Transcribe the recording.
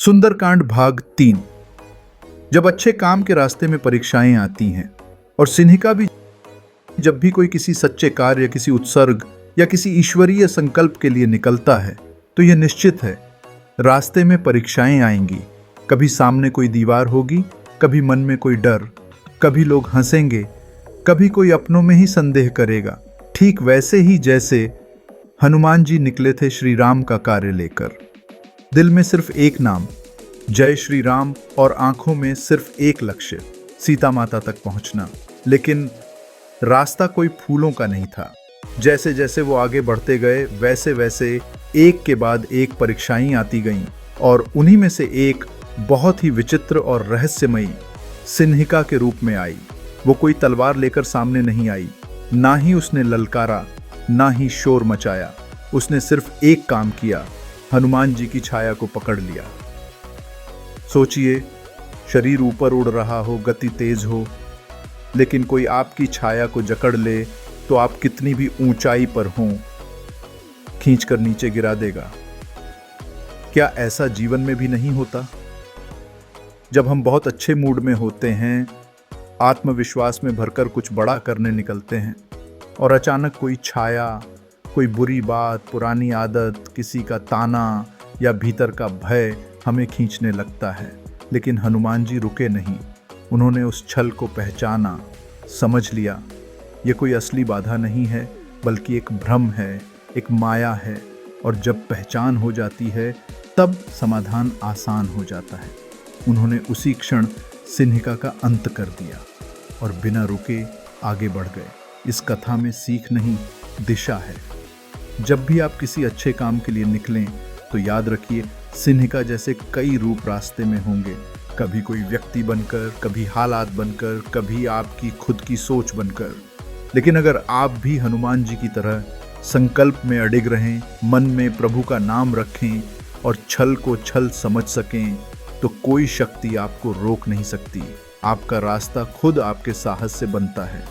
सुंदरकांड भाग 3। जब अच्छे काम के रास्ते में परीक्षाएं आती हैं और सिन्हिका भी जब भी कोई किसी सच्चे कार्य, किसी उत्सर्ग या किसी ईश्वरीय संकल्प के लिए निकलता है तो यह निश्चित है रास्ते में परीक्षाएं आएंगी। कभी सामने कोई दीवार होगी, कभी मन में कोई डर, कभी लोग हंसेंगे, कभी कोई अपनों में ही संदेह करेगा। ठीक वैसे ही जैसे हनुमान जी निकले थे श्री राम का कार्य लेकर। दिल में सिर्फ एक नाम, जय श्री राम, और आंखों में सिर्फ एक लक्ष्य, सीता माता तक पहुंचना। लेकिन रास्ता कोई फूलों का नहीं था। जैसे जैसे वो आगे बढ़ते गए वैसे वैसे एक के बाद एक परीक्षाएं आती गईं और उन्हीं में से एक बहुत ही विचित्र और रहस्यमयी सिन्हिका के रूप में आई। वो कोई तलवार लेकर सामने नहीं आई, ना ही उसने ललकारा, ना ही शोर मचाया। उसने सिर्फ एक काम किया, हनुमान जी की छाया को पकड़ लिया। सोचिए, शरीर ऊपर उड़ रहा हो, गति तेज हो, लेकिन कोई आपकी छाया को जकड़ ले तो आप कितनी भी ऊंचाई पर हों, खींचकर नीचे गिरा देगा। क्या ऐसा जीवन में भी नहीं होता? जब हम बहुत अच्छे मूड में होते हैं, आत्मविश्वास में भरकर कुछ बड़ा करने निकलते हैं और अचानक कोई छाया, कोई बुरी बात, पुरानी आदत, किसी का ताना या भीतर का भय हमें खींचने लगता है। लेकिन हनुमान जी रुके नहीं। उन्होंने उस छल को पहचाना, समझ लिया ये कोई असली बाधा नहीं है, बल्कि एक भ्रम है, एक माया है। और जब पहचान हो जाती है तब समाधान आसान हो जाता है। उन्होंने उसी क्षण सिन्हिका का अंत कर दिया और बिना रुके आगे बढ़ गए। इस कथा में सीख नहीं, दिशा है। जब भी आप किसी अच्छे काम के लिए निकलें तो याद रखिए, सिन्हिका जैसे कई रूप रास्ते में होंगे। कभी कोई व्यक्ति बनकर, कभी हालात बनकर, कभी आपकी खुद की सोच बनकर। लेकिन अगर आप भी हनुमान जी की तरह संकल्प में अडिग रहें, मन में प्रभु का नाम रखें और छल को छल समझ सकें, तो कोई शक्ति आपको रोक नहीं सकती। आपका रास्ता खुद आपके साहस से बनता है।